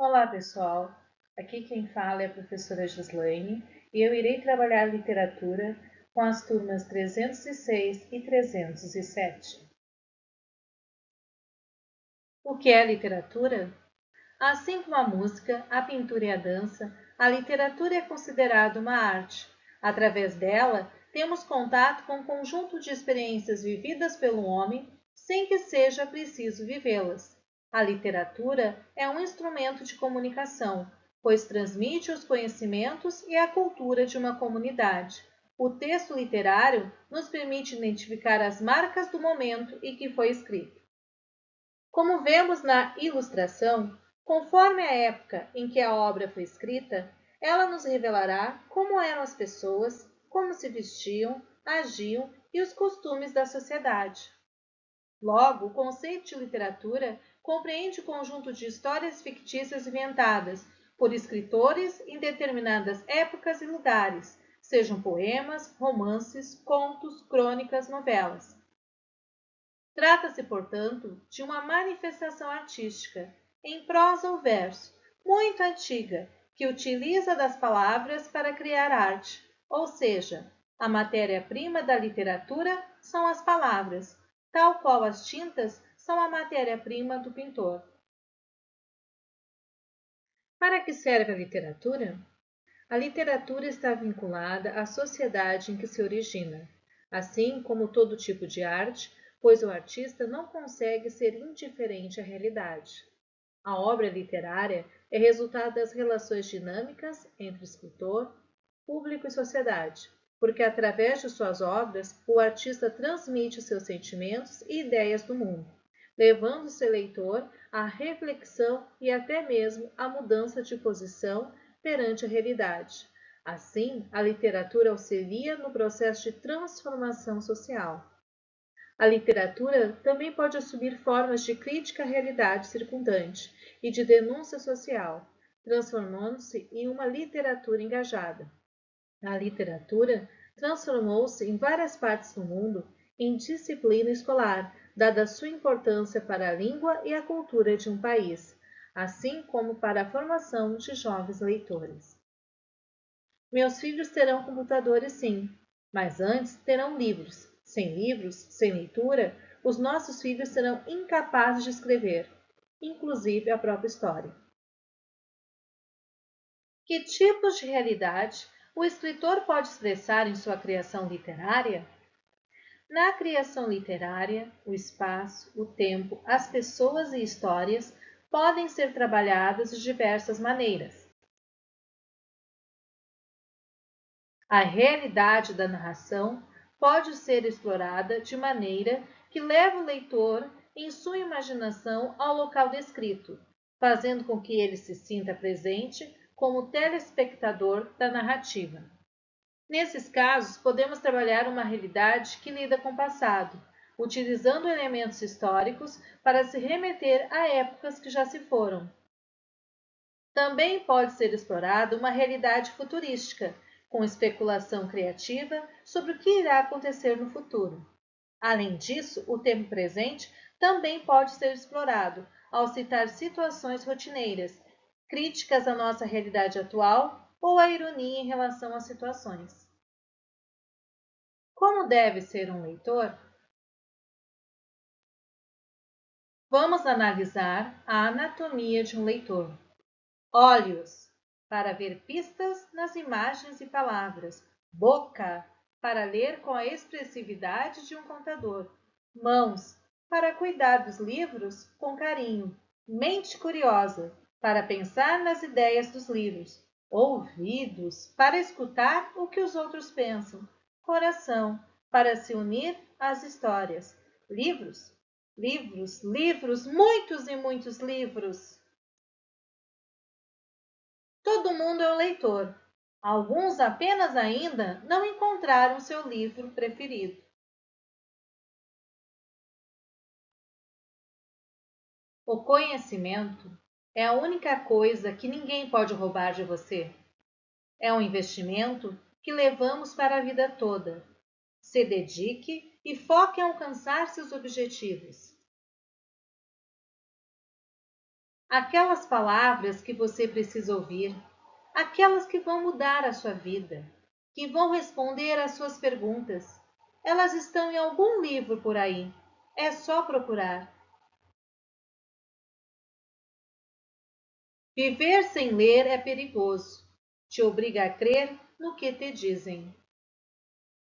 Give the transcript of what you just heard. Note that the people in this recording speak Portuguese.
Olá, pessoal. Aqui quem fala é a professora Gislaine e eu irei trabalhar literatura com as turmas 306 e 307. O que é literatura? Assim como a música, a pintura e a dança, a literatura é considerada uma arte. Através dela, temos contato com um conjunto de experiências vividas pelo homem sem que seja preciso vivê-las. A literatura é um instrumento de comunicação, pois transmite os conhecimentos e a cultura de uma comunidade. O texto literário nos permite identificar as marcas do momento em que foi escrito. Como vemos na ilustração, conforme a época em que a obra foi escrita, ela nos revelará como eram as pessoas, como se vestiam, agiam e os costumes da sociedade. Logo, o conceito de literatura compreende o conjunto de histórias fictícias inventadas por escritores em determinadas épocas e lugares, sejam poemas, romances, contos, crônicas, novelas. Trata-se, portanto, de uma manifestação artística, em prosa ou verso, muito antiga, que utiliza das palavras para criar arte, ou seja, a matéria-prima da literatura são as palavras, tal qual as tintas são a matéria-prima do pintor. Para que serve a literatura? A literatura está vinculada à sociedade em que se origina, assim como todo tipo de arte, pois o artista não consegue ser indiferente à realidade. A obra literária é resultado das relações dinâmicas entre escritor, público e sociedade, porque através de suas obras o artista transmite seus sentimentos e ideias do mundo, levando seu leitor à reflexão e até mesmo à mudança de posição perante a realidade. Assim, a literatura auxilia no processo de transformação social. A literatura também pode assumir formas de crítica à realidade circundante e de denúncia social, transformando-se em uma literatura engajada. A literatura transformou-se em várias partes do mundo em disciplina escolar, dada a sua importância para a língua e a cultura de um país, assim como para a formação de jovens leitores. Meus filhos terão computadores, sim, mas antes terão livros. Sem livros, sem leitura, os nossos filhos serão incapazes de escrever, inclusive a própria história. Que tipos de realidade o escritor pode expressar em sua criação literária? Na criação literária, o espaço, o tempo, as pessoas e histórias podem ser trabalhadas de diversas maneiras. A realidade da narração pode ser explorada de maneira que leve o leitor em sua imaginação ao local descrito, fazendo com que ele se sinta presente como telespectador da narrativa. Nesses casos, podemos trabalhar uma realidade que lida com o passado, utilizando elementos históricos para se remeter a épocas que já se foram. Também pode ser explorada uma realidade futurística, com especulação criativa sobre o que irá acontecer no futuro. Além disso, o tempo presente também pode ser explorado ao citar situações rotineiras, críticas à nossa realidade atual ou a ironia em relação às situações. Como deve ser um leitor? Vamos analisar a anatomia de um leitor. Olhos, para ver pistas nas imagens e palavras. Boca, para ler com a expressividade de um contador. Mãos, para cuidar dos livros com carinho. Mente curiosa, para pensar nas ideias dos livros. Ouvidos, para escutar o que os outros pensam. Coração, para se unir às histórias. Livros, livros, livros, muitos e muitos livros. Todo mundo é um leitor. Alguns apenas ainda não encontraram seu livro preferido. O conhecimento é a única coisa que ninguém pode roubar de você. É um investimento que levamos para a vida toda. Se dedique e foque em alcançar seus objetivos. Aquelas palavras que você precisa ouvir, aquelas que vão mudar a sua vida, que vão responder às suas perguntas. Elas estão em algum livro por aí. É só procurar. Viver sem ler é perigoso. Te obriga a crer no que te dizem.